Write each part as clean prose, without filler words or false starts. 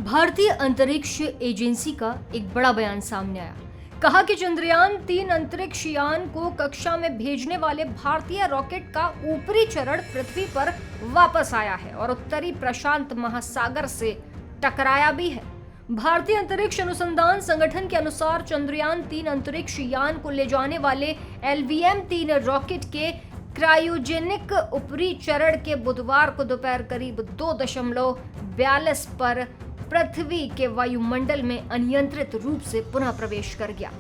भारतीय अंतरिक्ष एजेंसी का एक बड़ा बयान सामने आया। कहा कि चंद्रयान-3 अंतरिक्ष यान को कक्षा में भेजने वाले भारतीय रॉकेट का ऊपरी चरण पृथ्वी पर वापस आया है और उत्तरी प्रशांत महासागर से टकराया भी है। भारतीय अंतरिक्ष अनुसंधान संगठन के अनुसार चंद्रयान-3 अंतरिक्ष यान को ले जाने वाले LVM-3 रॉकेट के क्रायोजेनिक ऊपरी चरण के बुधवार को दोपहर करीब 2.42 पर पृथ्वी के वायुमंडल में अनियंत्रित रूप से पुनः प्रवेश कर गया।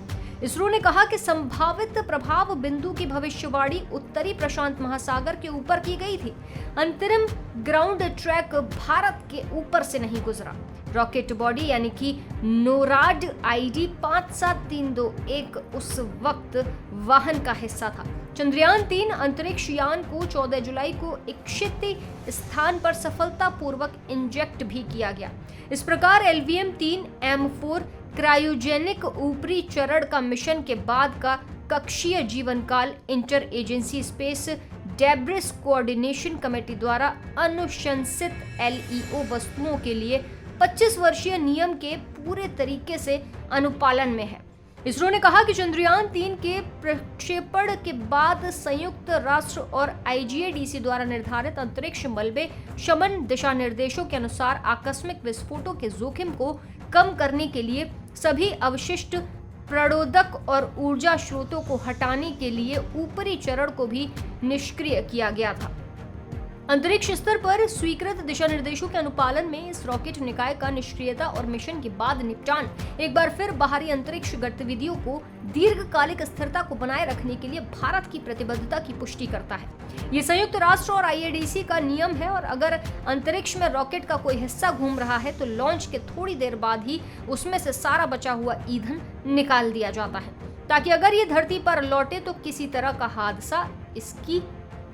इसरो ने कहा कि संभावित प्रभाव बिंदु की भविष्यवाणी उत्तरी प्रशांत महासागर के ऊपर की गई थी। अंतरिम ग्राउंड ट्रैक भारत के ऊपर से नहीं गुजरा। रॉकेट बॉडी यानी कि नोराड ID 57321 उस वक्त वाहन का हिस्सा था। चंद्रयान-3 अंतरिक्ष यान को 14 जुलाई को इच्छित स्थान पर सफलतापूर्वक इंजेक्ट भी किया गया। इस प्रकार LVM-3 M4 क्रायोजेनिक ऊपरी चरण का मिशन के बाद का कक्षीय जीवन काल inter agency space debris coordination committee द्वारा अनुशंसित LEO वस्तुओं के लिए 25 वर्षीय नियम के पूरे तरीके से अनुपालन में है। इसरो ने कहा कि चंद्रयान-3 के प्रक्षेपण के बाद संयुक्त राष्ट्र और IGADC द्वारा निर्धारित अंतरिक्ष मलबे शमन दिशा निर्देशों के अनुसार आकस्मिक विस्फोटों के जोखिम को कम करने के लिए सभी अवशिष्ट प्रणोदक और ऊर्जा स्रोतों को हटाने के लिए ऊपरी चरण को भी निष्क्रिय किया गया था। अंतरिक्ष स्तर पर स्वीकृत दिशा निर्देशों के अनुपालन में इस रॉकेट निकाय का निष्क्रियता और मिशन के बाद निपटान एक बार फिर बाहरी अंतरिक्ष गतिविधियों को दीर्घकालिक स्थिरता को बनाए रखने के लिए भारत की प्रतिबद्धता की पुष्टि करता है। ये संयुक्त राष्ट्र और IADC का नियम है और अगर अंतरिक्ष में रॉकेट का कोई हिस्सा घूम रहा है तो लॉन्च के थोड़ी देर बाद ही उसमें से सारा बचा हुआ ईंधन निकाल दिया जाता है, ताकि अगर ये धरती पर लौटे तो किसी तरह का हादसा इसकी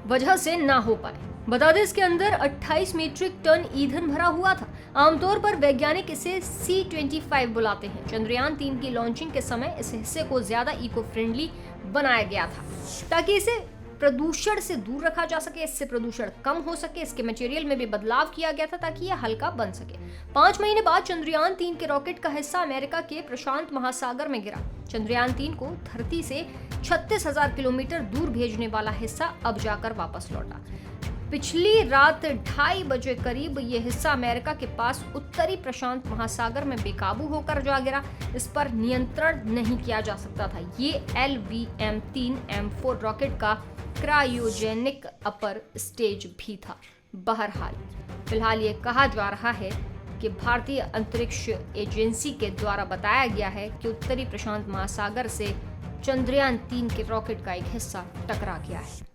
वजह से ना हो पाए। बता दें, इसके अंदर 28 मीट्रिक टन ईंधन भरा हुआ था। आमतौर पर वैज्ञानिक इसे C-25 बुलाते हैं। चंद्रयान-3 की लॉन्चिंग के समय इस हिस्से को ज्यादा इको फ्रेंडली बनाया गया था ताकि इसे प्रदूषण से दूर रखा जा सके, इससे प्रदूषण कम हो सके। इसके मटेरियल में भी बदलाव किया गया था ताकि यह हल्का बन सके। 5 महीने बाद चंद्रयान-3 के रॉकेट का हिस्सा अमेरिका के प्रशांत महासागर में गिरा। चंद्रयान-3 को धरती से 36,000 किलोमीटर दूर भेजने वाला हिस्सा अब जाकर वापस लौटा। पिछली रात 2:30 बजे करीब यह हिस्सा अमेरिका के पास उत्तरी प्रशांत महासागर में बेकाबू होकर जा गिरा। इस पर नियंत्रण नहीं किया जा सकता था। ये LVM-3 M4 रॉकेट का क्रायोजेनिक अपर स्टेज भी था। बहरहाल फिलहाल ये कहा जा रहा है कि भारतीय अंतरिक्ष एजेंसी के द्वारा बताया गया है कि उत्तरी प्रशांत महासागर से चंद्रयान-3 के रॉकेट का एक हिस्सा टकरा गया है।